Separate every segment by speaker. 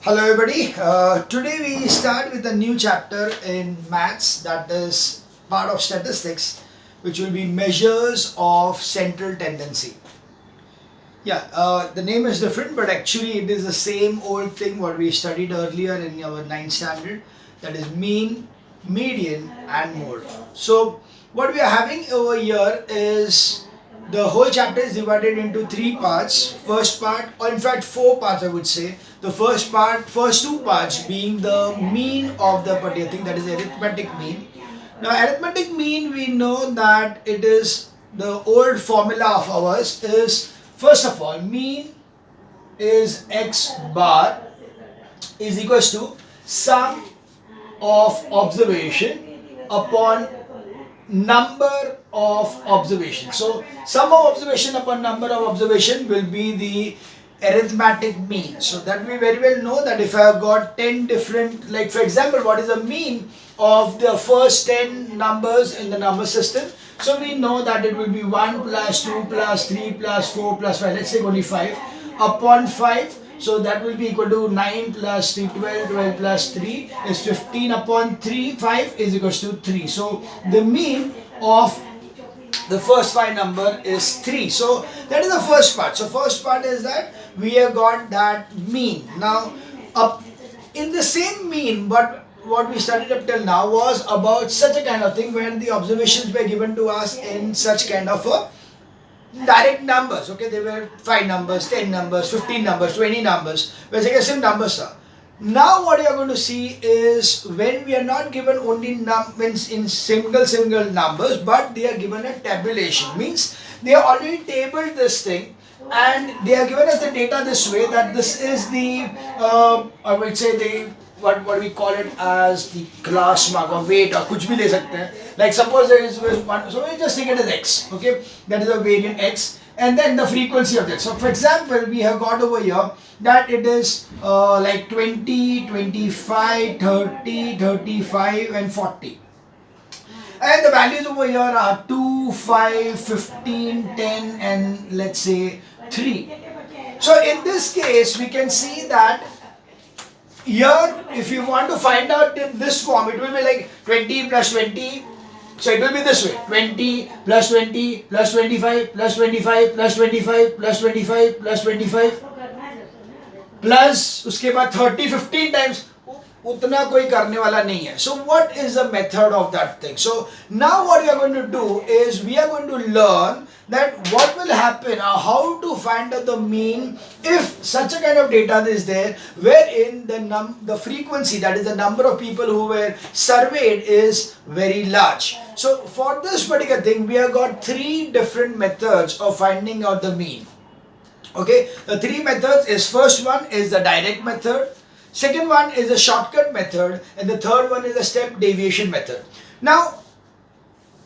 Speaker 1: Hello everybody. Today we start with a new chapter in maths, that is part of statistics, which will be measures of central tendency. The name is different, but actually it is the same old thing what we studied earlier in our ninth standard, that is mean, median and mode. So what we are having over here is the whole chapter is divided into three parts. First part, or in fact four parts I would say. The first two parts being the mean of the particular thing, that is arithmetic mean. Now arithmetic mean, we know that it is the old formula of ours is, first of all, mean is x bar is equals to sum of observation upon number of observation. So sum of observation upon number of observation will be the arithmetic mean. So that we very well know that if I have got 10 different, like for example, what is the mean of the first 10 numbers in the number system? So we know that it will be 1 plus 2 plus 3 plus 4 plus 5, let's say only 5 upon 5. So that will be equal to 9 plus 3, 12, 12 plus 3 is 15 upon 3, 5 is equals to 3. So the mean of the first 5 number is 3. So that is the first part. So first part is that we have got that mean. Now up in the same mean, but what we studied up till now was about such a kind of thing where the observations were given to us in such kind of a direct numbers. Okay, they were 5 numbers, 10 numbers, 15 numbers, 20 numbers, where same numbers are. Now what you are going to see is when we are not given only means in single numbers, but they are given a tabulation, means they are already tabled this thing and they are given us the data this way, that this is the I would say the what we call it as the class mark or weight or कुछ भी ले सकते हैं. Like suppose there is one, so we just take it as x. Okay, that is a variant x, and then the frequency of that. So for example, we have got over here that it is like 20, 25, 30, 35 and 40. And the values over here are 2, 5, 15, 10 and let's say 3. So in this case, we can see that here, if you want to find out in this form, it will be like 20 plus 20. So it will be this way: 20 plus 20 plus 25 plus 25 plus 25 plus 25 plus 25 plus उसके बाद 30 15 times. उतना कोई करने वाला नहीं है. So what is the method of that thing? So now what we are going to do is we are going to learn that what will happen or how to find out the mean if such a kind of data is there wherein the frequency, that is the number of people who were surveyed, is very large. So for this particular thing we have got three different methods of finding out the mean. Okay, the three methods is, first one is the direct method, second one is the shortcut method, and the third one is the step deviation method. Now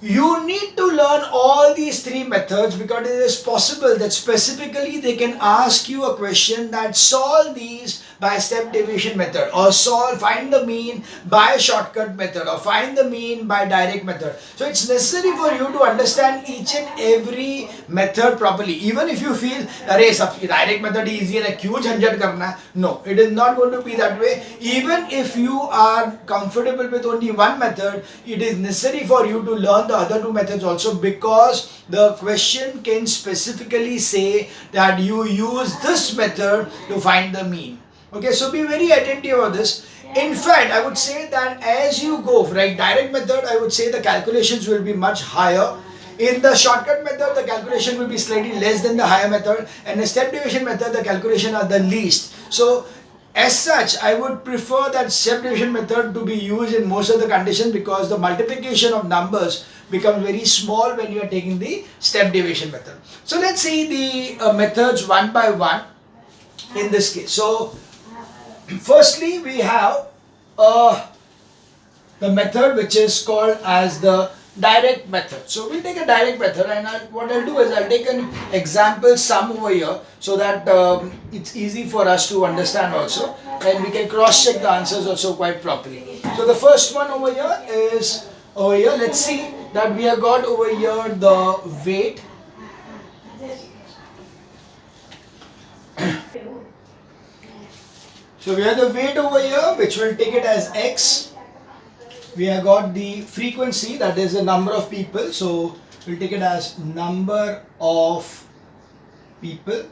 Speaker 1: you need to learn all these three methods because it is possible that specifically they can ask you a question that solve these by step deviation method, or find the mean by shortcut method, or find the mean by direct method. So it's necessary for you to understand each and every method properly. Even if you feel अरे सब direct method easy and क्यों झंझट करना है, no, it is not going to be that way. Even if you are comfortable with only one method, it is necessary for you to learn the other two methods also, because the question can specifically say that you use this method to find the mean. Okay, so be very attentive of this. In fact, I would say that as you go, right, direct method, I would say the calculations will be much higher. In the shortcut method, the calculation will be slightly less than the higher method, and the step deviation method, the calculation are the least. So as such, I would prefer that step deviation method to be used in most of the conditions, because the multiplication of numbers becomes very small when you are taking the step deviation method. So let's see the methods one by one in this case. So firstly, we have the method which is called as the direct method. So we'll take a direct method, and what I'll do is I'll take an example sum over here so that it's easy for us to understand also, and we can cross check the answers also quite properly. So the first one over here is over here. Let's see that we have got over here the weight. So we have the weight over here, which will take it as x. We have got the frequency, that is the number of people. So we'll take it as number of people,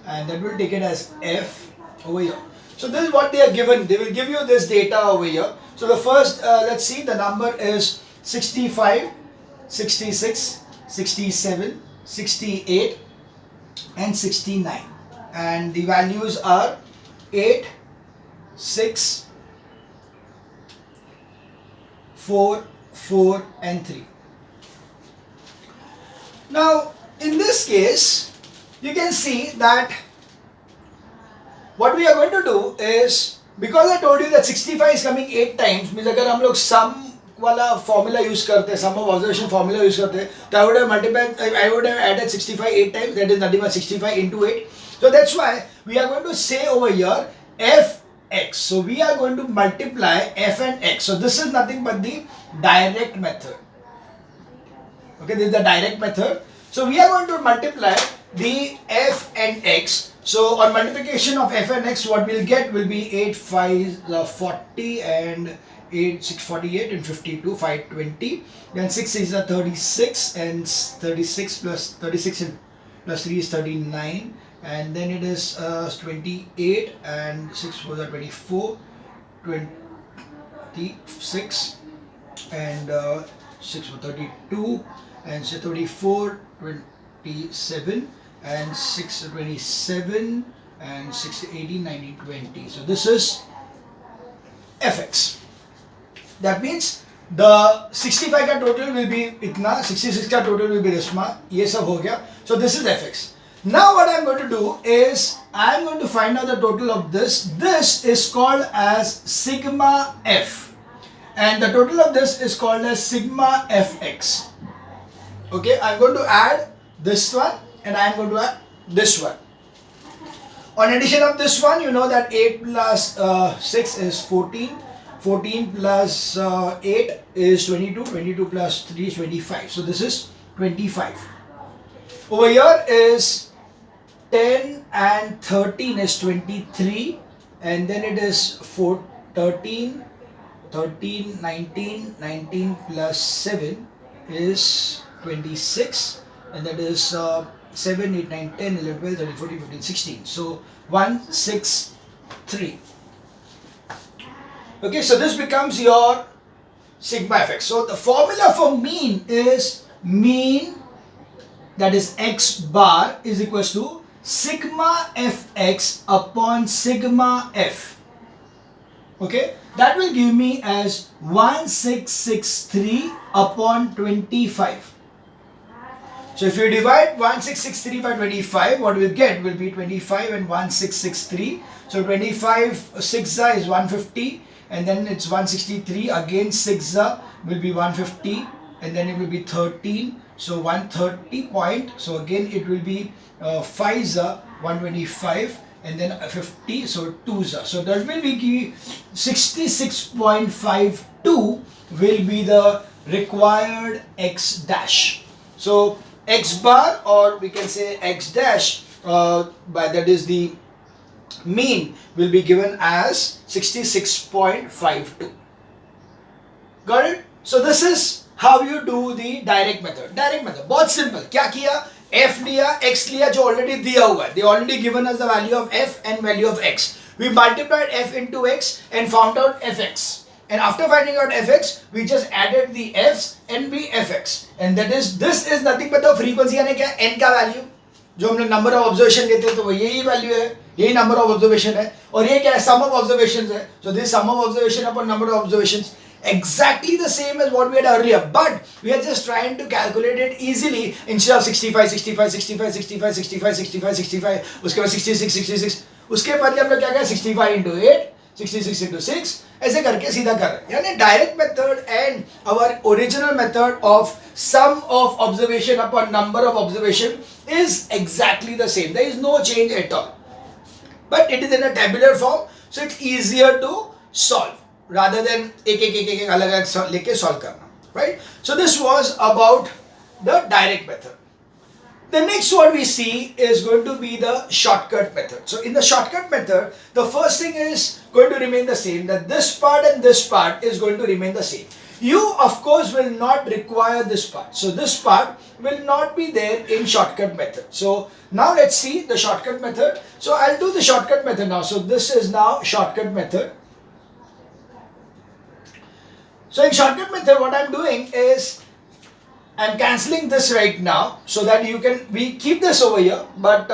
Speaker 1: and that will take it as f over here. So this is what they are given. They will give you this data over here. So the first, let's see, the number is 65, 66, 67, 68 and 69, and the values are 8, 6, 4, 4 and 3. Now in this case you can see that what we are going to do is, because I told you that 65 is coming 8 times, means अगर हम लोग sum वाला formula use करते हैं, sum of observation formula use करते हैं, तो I would have multiplied, I would have added 65 8 times, that is nothing but 65 into 8. So that's why we are going to say over here fx. So we are going to multiply f and x. So this is nothing but the direct method. Okay, this is the direct method. So we are going to multiply the f and x. So on multiplication of f and x, what we'll get will be 8 5 40 and 8 6 48 and 52 520. Then 6 is 36 and 36 plus 36 and plus 3 is 39. And then it is 28 and 6 was 24, 26 and 6 was 32 and 34, 27 and 6 27 and 6 18 19 20. So this is fx. That means the 65 का total will be इतना, 66 का total will be इसमा, ये सब हो गया. So this is fx. Now what I am going to do is I am going to find out the total of this. This is called as sigma f, and the total of this is called as sigma fx. Okay, I am going to add this one and I am going to add this one. On addition of this one, you know that 8 plus 6 is 14. 14 plus 8 is 22. 22 plus 3 is 25. So this is 25. Over here is 10 and 13 is 23, and then it is 4, 13, 13, 19, 19 plus 7 is 26, and that is 7, 8, 9, 10, 11, 12, 13, 14, 15, 16. So 1, 6, 3. Okay, so this becomes your sigma fx. So the formula for mean is mean, that is x bar, is equals to sigma fx upon sigma f. Okay, that will give me as 1663 upon 25. So if you divide 1663 by 25, what we'll get will be 25 and 1663. So 25 6 is 150, and then it's 163, again 6 will be 150, and then it will be 13. So 130 point, so again it will be 5 125, and then 50, so 2 so that will be 66.52 will be the required x dash. So x bar, or we can say x dash, by that is the mean, will be given as 66.52. Got it? So this is how you do the direct method. Direct method बहुत simple. क्या किया? F लिया, x लिया जो already दिया हुआ है. They already given us the value of f and value of x. We multiplied f into x and found out fx. And after finding out fx, we just added the f's and the fx. And that is, this is nothing but the frequency, यानी क्या? n का value. जो हमने number of observation लेते हैं तो वो यही value है, यही number of observation है, और ये क्या है? Sum of observations है. So this sum of observation upon number of observations. Exactly the same as what we had earlier, but we are just trying to calculate it easily. Instead of 65, 65, 65, 65, 65, 65, 65, उसके बाद 66, 66, उसके बदले हम लोग क्या करें? 65 into 8, 66 into 6, ऐसे करके सीधा कर रहे हैं. यानी direct method and our original method of sum of observation upon number of observation is exactly the same. There is no change at all, but it is in a tabular form, so it's easier to solve rather than एक अलग लेके solve करना, right? So this was about the direct method. The next what we see is going to be the shortcut method. So in the shortcut method, the first thing is going to remain the same, that this part and this part is going to remain the same. You of course will not require this part. So this part will not be there in shortcut method. So now let's see the shortcut method. So I'll do the shortcut method now. So this is now shortcut method. So in shortcut method what I'm doing is I'm cancelling this right now so that we keep this over here, but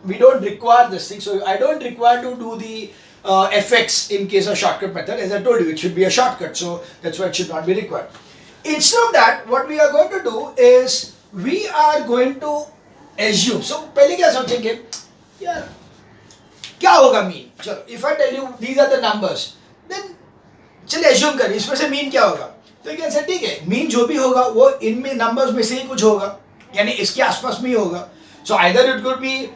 Speaker 1: we don't require this thing. So I don't require to do the fx in case of shortcut method. As I told you, it should be a shortcut, so that's why it should not be required. Instead of that, what we are going to do is we are going to assume. So पहले क्या सोचेंगे यार क्या होगा mean? चलो, if I tell you these are the numbers, then चलिए assume करें इसमें से mean क्या होगा. तो ये कैसे ठीक है, मीन जो भी होगा वो इनमें नंबर्स में से ही कुछ होगा, यानी इसके आसपास में ही होगा. So either it will be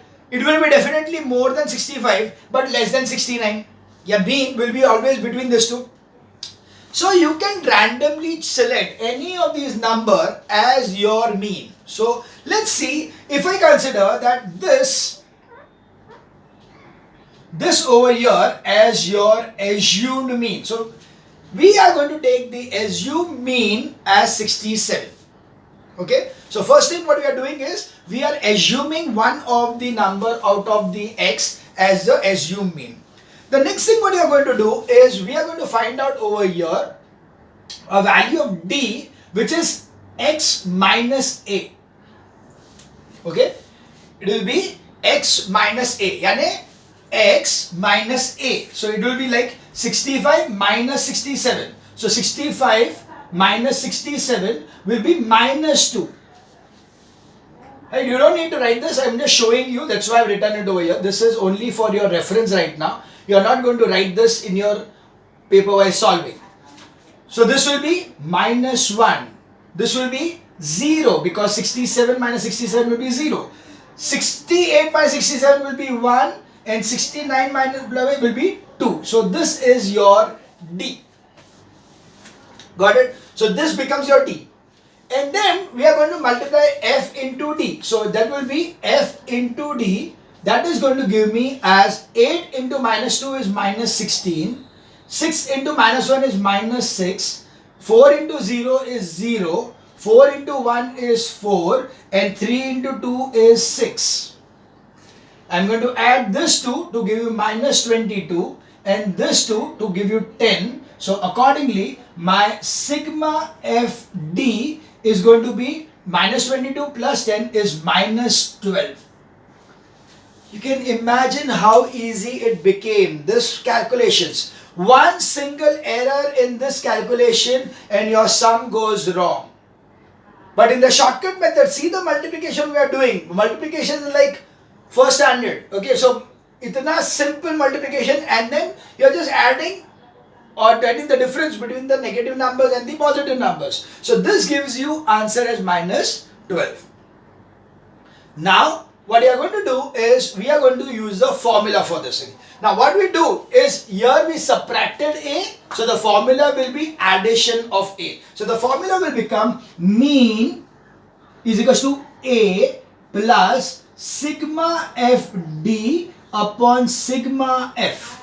Speaker 1: definitely more than 65 but less than 69, या mean will be always between this two. So you can randomly select any of these number as your mean. So let's see if I consider that this over here as your assumed mean. So we are going to take the assumed mean as 67. Okay, so first thing what we are doing is we are assuming one of the number out of the x as the assumed mean. The next thing what we are going to do is we are going to find out over here a value of d which is x minus a. Okay, it will be x minus a, yani x minus a. So it will be like 65 minus 67. So 65 minus 67 will be minus 2. Right, you don't need to write this. I'm just showing you. That's why I've written it over here. This is only for your reference right now. You are not going to write this in your paper while solving. So this will be minus 1. This will be 0 because 67 minus 67 will be 0. 68 minus 67 will be 1. And 69 minus blah blah will be 2. So this is your D. Got it? So this becomes your D. And then we are going to multiply F into D. So that will be F into D. That is going to give me as 8 into minus 2 is minus 16. 6 into minus 1 is minus 6. 4 into 0 is 0. 4 into 1 is 4. And 3 into 2 is 6. I'm going to add this 2 to give you minus 22 and this 2 to give you 10. So accordingly, my sigma FD is going to be minus 22 plus 10 is minus 12. You can imagine how easy it became, this calculations. One single error in this calculation and your sum goes wrong. But in the shortcut method, see the multiplication we are doing. Multiplication is like first standard. Okay, so itna simple multiplication and then you're just adding or getting the difference between the negative numbers and the positive numbers. So this gives you answer as minus 12. Now what you are going to do is we are going to use the formula for this thing. Now what we do is here we subtracted a, so the formula will be addition of a. So the formula will become mean is equals to a plus sigma FD upon sigma F.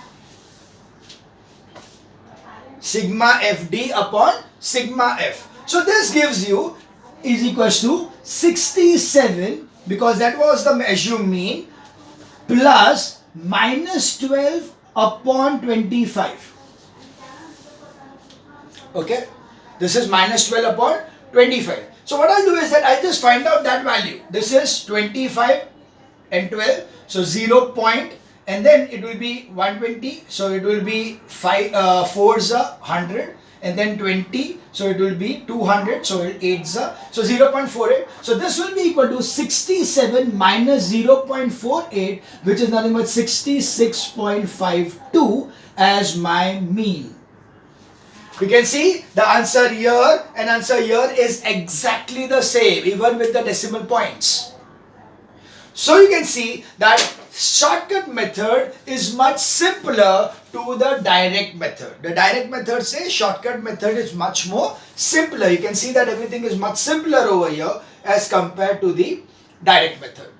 Speaker 1: Sigma FD upon sigma F. So this gives you is equals to 67 because that was the assumed mean plus minus 12 upon 25. Okay, this is minus 12 upon 25. So what I'll do is that I'll just find out that value. This is 25 and 12. So 0 point and then it will be 120. So it will be 4 is 100 and then 20. So it will be 200. So 8 is so 0.48. So this will be equal to 67 minus 0.48, which is nothing but 66.52 as my mean. We can see the answer here and answer here is exactly the same, even with the decimal points. So you can see that shortcut method is much simpler to the direct method. The direct method says shortcut method is much more simpler. You can see that everything is much simpler over here as compared to the direct method.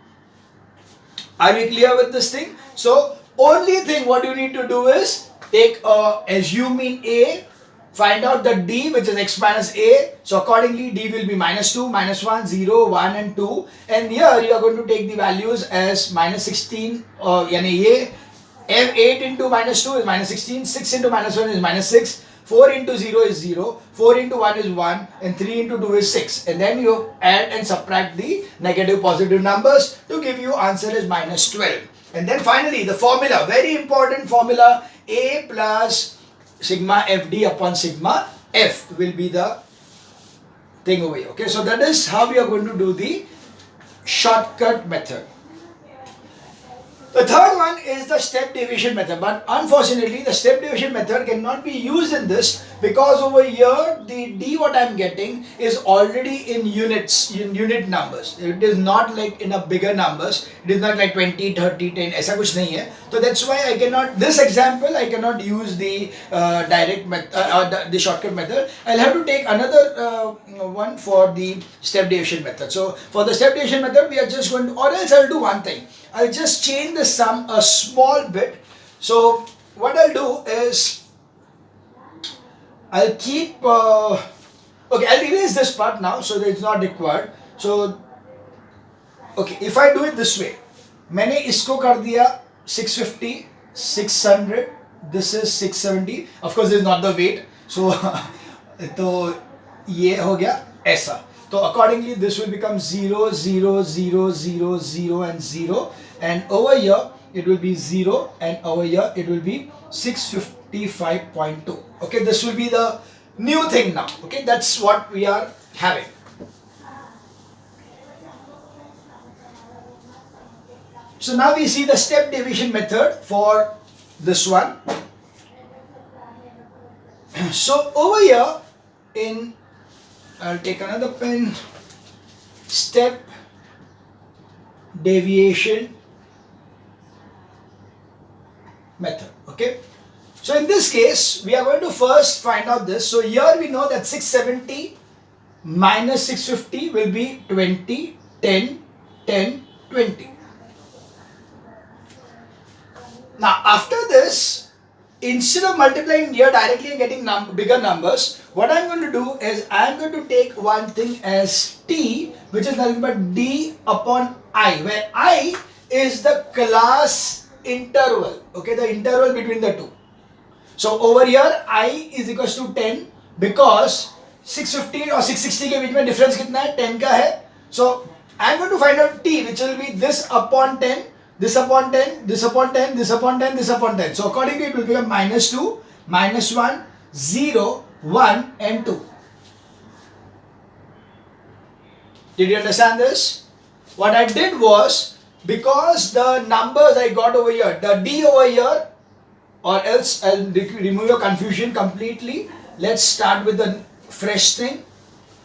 Speaker 1: Are we clear with this thing? So only thing what you need to do is take assume in A, find out the D which is x minus A. So accordingly D will be minus 2, minus 1, 0, 1 and 2. And here you are going to take the values as minus 16 yani A. 8 into minus 2 is minus 16, 6 into minus 1 is minus 6, 4 into 0 is 0, 4 into 1 is 1 and 3 into 2 is 6. And then you add and subtract the negative positive numbers to give you answer is minus 12. And then finally the formula, very important formula, A plus sigma FD upon sigma F will be the thing over here. Okay, so that is how we are going to do the shortcut method. The third one is the step deviation method, but unfortunately the step deviation method cannot be used in this because over here the D what I am getting is already in units, in unit numbers. It is not like in a bigger numbers. It is not like 20, 30, 10, ऐसा कुछ नहीं है. So that's why I cannot, this example I cannot use the direct method, the shortcut method. I'll have to take another one for the step deviation method. So for the step deviation method we are just going to, or else I'll do one thing. I'll just change the sum a small bit. So what I'll do is I'll keep okay, I'll erase this part now so that it's not required. So okay, if I do it this way, मैंने इसको कर दिया 650, 600, this is 670. Of course this is not the weight, so तो ये हो गया ऐसा. So accordingly this will become 0, 0, 0, 0, 0 and 0, and over here it will be 0 and over here it will be 655.2. Okay, this will be the new thing now. Okay, that's what we are having. So now we see the step deviation method for this one. So over here in, I'll take another pen, step deviation method. Okay, so in this case we are going to first find out this. So here we know that 670 minus 650 will be 20, 10, 10, 20. Now after this, instead of multiplying here directly and getting bigger numbers, what I'm going to do is I'm going to take one thing as T, which is nothing but D upon I, where I is the class interval. Okay, the interval between the two. So over here I is equals to 10 because 650 or 660 के बीच में difference कितना है? 10 का है. So I'm going to find out T, which will be this upon 10, this upon 10, this upon 10, this upon 10, this upon 10. So accordingly it will become minus 2, minus 1, 0, 1 and 2. Did you understand this? What I did was, because the numbers I got over here, the D over here, or else I'll remove your confusion completely. Let's start with the fresh thing.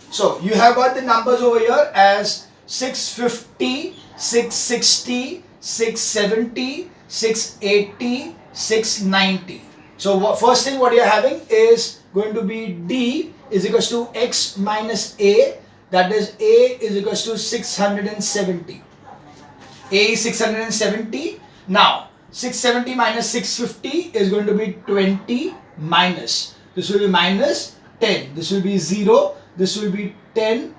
Speaker 1: So you have got the numbers over here as 650, 660, 670, 680, 690. So first thing what you are having is going to be D is equals to X minus A, that is A is equals to 670. A is 670. Now 670 minus 650 is going to be 20 minus. This will be minus 10. This will be 0. This will be 10.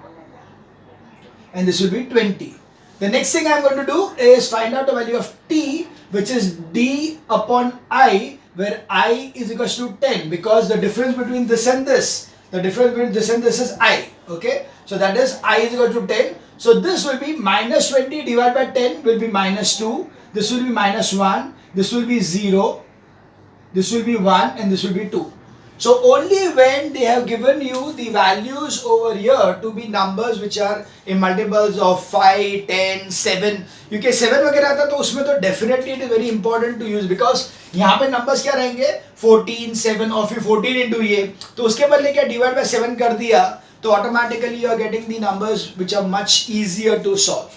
Speaker 1: And this will be 20. The next thing I am going to do is find out the value of T, which is D upon I, where I is equals to 10, because the difference between this and this, the difference between this and this is I. Okay, so that is I is equal to 10. So this will be minus 20 divided by 10 will be minus 2. This will be minus 1. This will be 0. This will be 1 and this will be 2. So only when they have given you the values over here to be numbers which are in multiples of 5, 10, 7. क्योंकि 7 वगैरह था तो उसमें तो definitely it is very important to use, because यहाँ पे numbers क्या रहेंगे 14, 7 और फिर 14 into ये, तो उसके बदले क्या divide by 7 कर दिया तो automatically you are getting the numbers which are much easier to solve.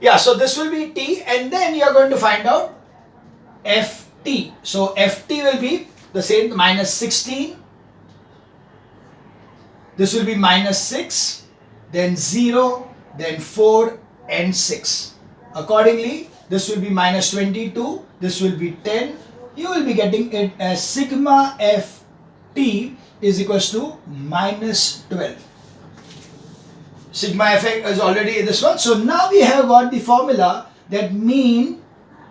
Speaker 1: Yeah, so this will be T, and then you are going to find out FT. So FT will be the same, minus 16, this will be minus 6, then 0, then 4 and 6. Accordingly, this will be minus 22, this will be 10. You will be getting it as sigma ft is equals to minus 12. Sigma f is already this one. So now we have got the formula that mean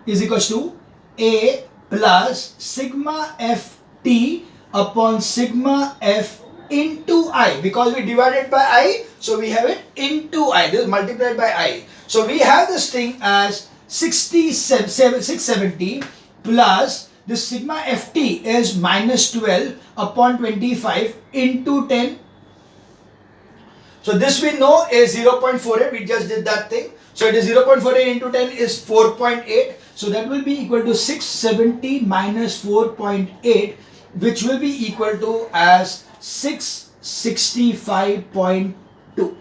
Speaker 1: is equals to a plus sigma ft upon sigma f into I, because we divided by I, so we have it into I. This is multiplied by I. So we have this thing as 670 plus this sigma ft is minus 12 upon 25 into 10. So this we know is 0.48. We just did that thing. So it is 0.48 into 10 is 4.8. So that will be equal to 670 minus 4.8, which will be equal to as 665.2. You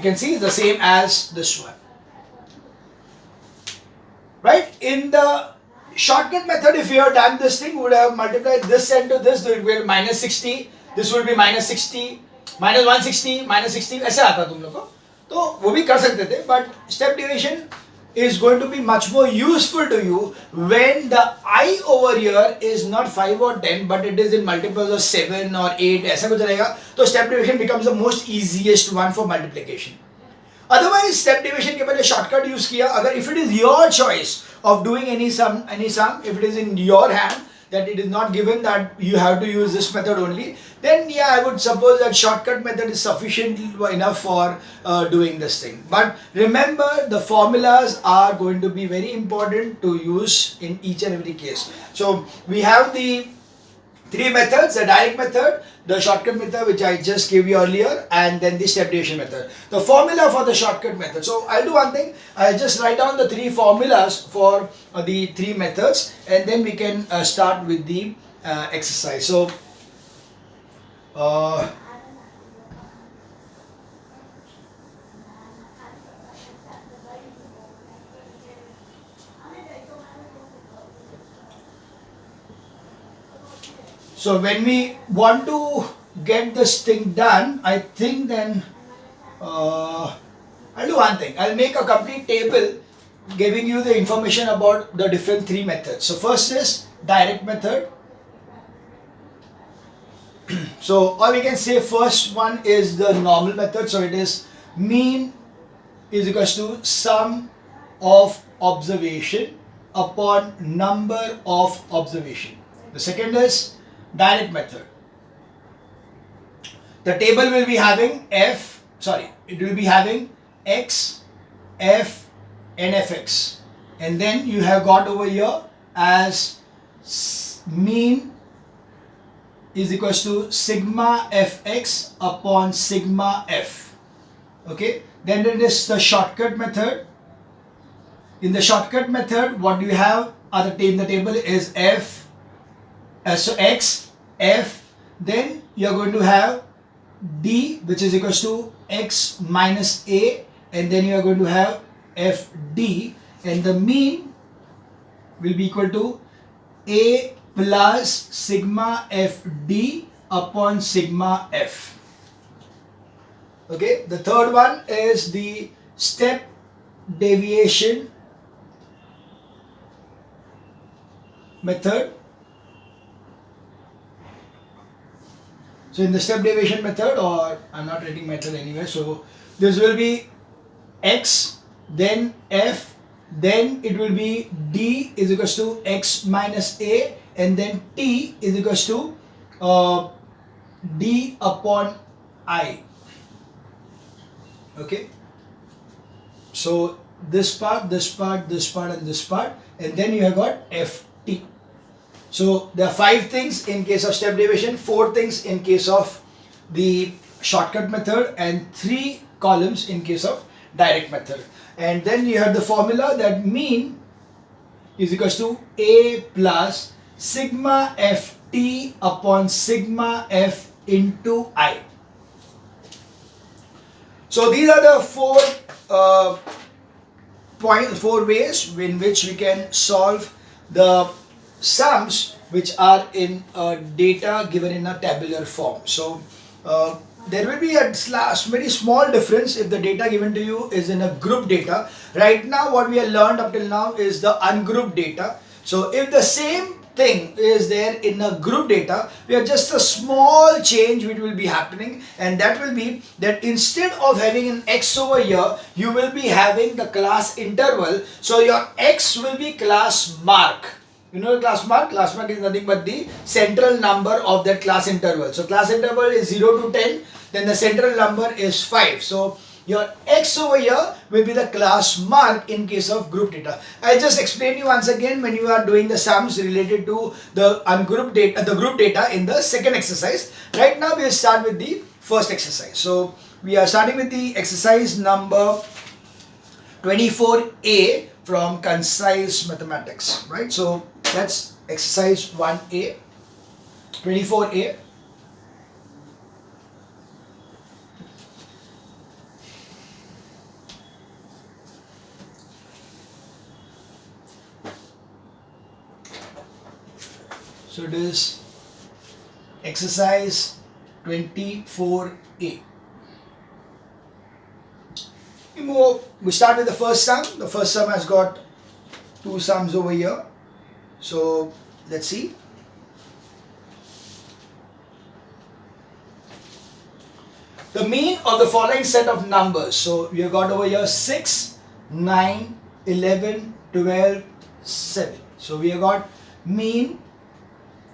Speaker 1: can see it's the same as this one. Right? In the shortcut method, if you have done this thing, we would have multiplied this end to this, it will be minus 60, this will be minus 60, minus 160, minus 60, ऐसे आता तुम लोग को, तो वो भी कर सकते थे, but step deviation is going to be much more useful to you when the I over here is not 5 or 10, but it is in multiples of 7 or 8, ऐसा कुछ रहेगा, तो step deviation becomes the most easiest one for multiplication. Otherwise, step deviation के पहले shortcut use किया, अगर if it is your choice of doing any sum, if it is in your hand, that it is not given that you have to use this method only, then yeah, I would suppose that shortcut method is sufficient enough for doing this thing. But remember, the formulas are going to be very important to use in each and every case. So we have the three methods: the direct method, the shortcut method which I just gave you earlier, and then the step deviation method. The formula for the shortcut method. So I'll do one thing, I'll just write down the three formulas for the three methods, and then we can start with the exercise. So so when we want to get this thing done, I think then I'll do one thing. I'll make a complete table giving you the information about the different three methods. So first is direct method. So, or we can say first one is the normal method. So it is mean is equals to sum of observation upon number of observation. The second is direct method. The table will be having it will be having x, f and fx, and then you have got over here as mean is equals to sigma fx upon sigma f. Okay, then there is the shortcut method. In the shortcut method, what you have in the table is f, so x, f, then you are going to have d, which is equals to x minus a, and then you are going to have fd, and the mean will be equal to a plus sigma fd upon sigma f. Okay, the third one is the step deviation method. So in the step deviation method, or I'm not writing method anyway, so this will be x, then f, then it will be d is equals to x minus a, and then t is equals to d upon I. Okay, so this part, this part, this part and this part, and then you have got ft. So there are 5 things in case of step deviation, 4 things in case of the shortcut method, and 3 columns in case of direct method. And then you have the formula that mean is equals to a plus sigma ft upon sigma f into I. So these are the 4 ways in which we can solve the sums which are in data given in a tabular form. So there will be a very small difference if the data given to you is in a group data. Right now what we have learned up till now is the ungrouped data. So if the same thing is there in a group data, we have just a small change which will be happening, and that will be that instead of having an x over here, you will be having the class interval. So your x will be class mark. You know the class mark? Class mark is nothing but the central number of that class interval. So class interval is 0 to 10, then the central number is 5. So your x over here will be the class mark in case of group data. I just explain you once again when you are doing the sums related to the ungrouped data, the group data in the second exercise. Right now we will start with the first exercise. So we are starting with the exercise number 24A from Concise Mathematics, right? So that's exercise 1A, 24A. So it is exercise 24A. We start with the first sum. The first sum has got two sums over here. So let's see. The mean of the following set of numbers. So we have got over here 6, 9, 11, 12, 7. So we have got mean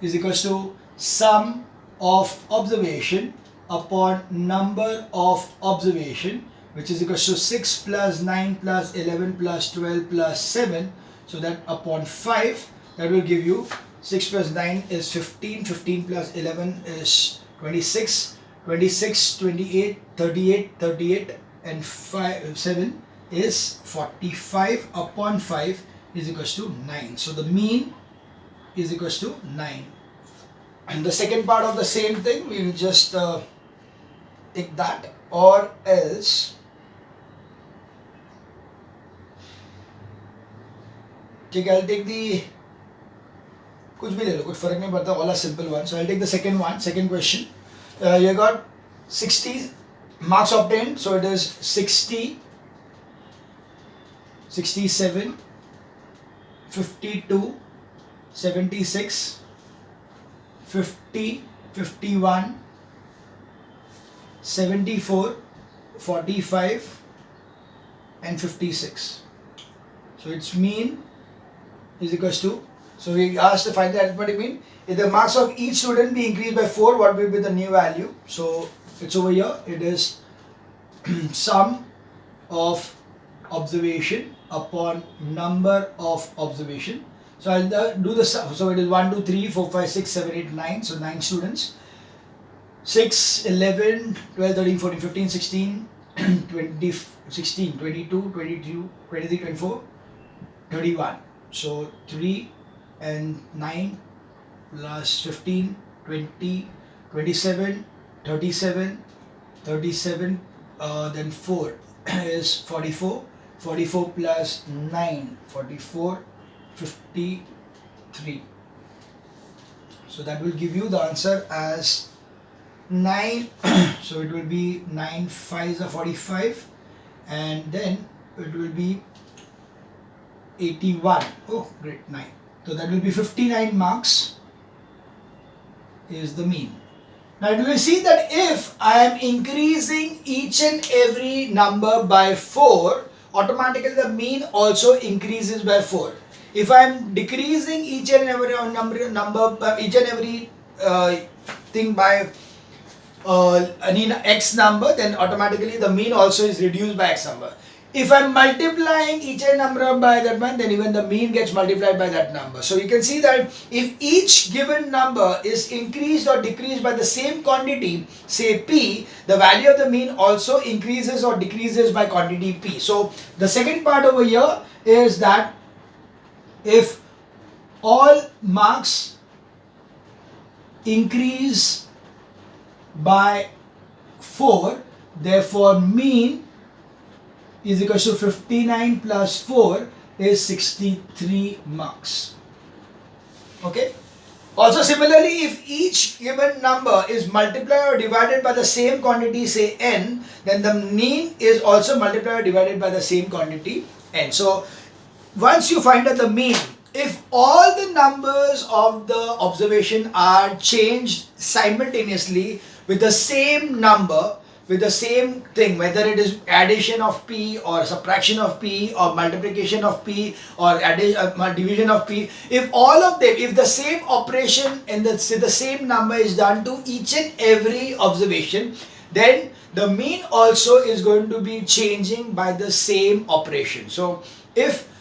Speaker 1: is equals to sum of observation upon number of observation, which is equals to 6 plus 9 plus 11 plus 12 plus 7. So that upon 5, that will give you 6 plus 9 is 15, 15 plus 11 is 26, 26, 28, 38, 38 and 7 is 45 upon 5 is equals to 9. So the mean is equals to 9. And the second part of the same thing, we will just take that, or else ठीक है, I'll take the कुछ भी ले लो, कुछ फर्क नहीं पड़ता, all are simple one. So I'll take the second one, second question. You got 60 marks obtained, so it is 60, 67, 52, 76, 50, 51, 74, 45 and 56. So its mean is equals to, so we asked to find the arithmetic mean. If the marks of each student be increased by 4, what will be the new value? So it's over here, it is sum of observation upon number of observation. So I'll do the sum. So it is 1, 2, 3, 4, 5, 6, 7, 8, 9. So 9 students. 6, 11, 12, 13, 14, 15, 16, 20, 16, 22, 22, 23, 24, 31. So 3 and 9 plus 15, 20, 27, 37, 37, then 4 is 44, 44 plus 9, 44, 53. So that will give you the answer as 9. So it will be 9 5s are 45, and then it will be 81. Oh great, 9. So that will be 59 marks is the mean. Now you will see that if I am increasing each and every number by 4, automatically the mean also increases by 4. If I am decreasing each and every each and every thing by x number, then automatically the mean also is reduced by x number. If I am multiplying each and number by that one, then even the mean gets multiplied by that number. So you can see that if each given number is increased or decreased by the same quantity, say p, the value of the mean also increases or decreases by quantity p. So the second part over here is that if all marks increase by 4, therefore mean is equal to 59 plus 4 is 63 marks. Okay. Also similarly, if each given number is multiplied or divided by the same quantity, say n, then the mean is also multiplied or divided by the same quantity n. So once you find out the mean, if all the numbers of the observation are changed simultaneously with the same number, with the same thing, whether it is addition of p or subtraction of p or multiplication of p or division of p, if all of them, if the same operation and the same number is done to each and every observation, then the mean also is going to be changing by the same operation. So if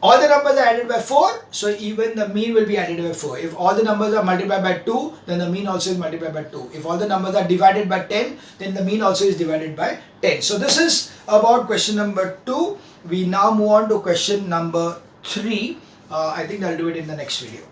Speaker 1: all the numbers are added by 4, so even the mean will be added by 4. If all the numbers are multiplied by 2, then the mean also is multiplied by 2. If all the numbers are divided by 10, then the mean also is divided by 10. So this is about question number 2. We now move on to question number 3. I think I'll do it in the next video.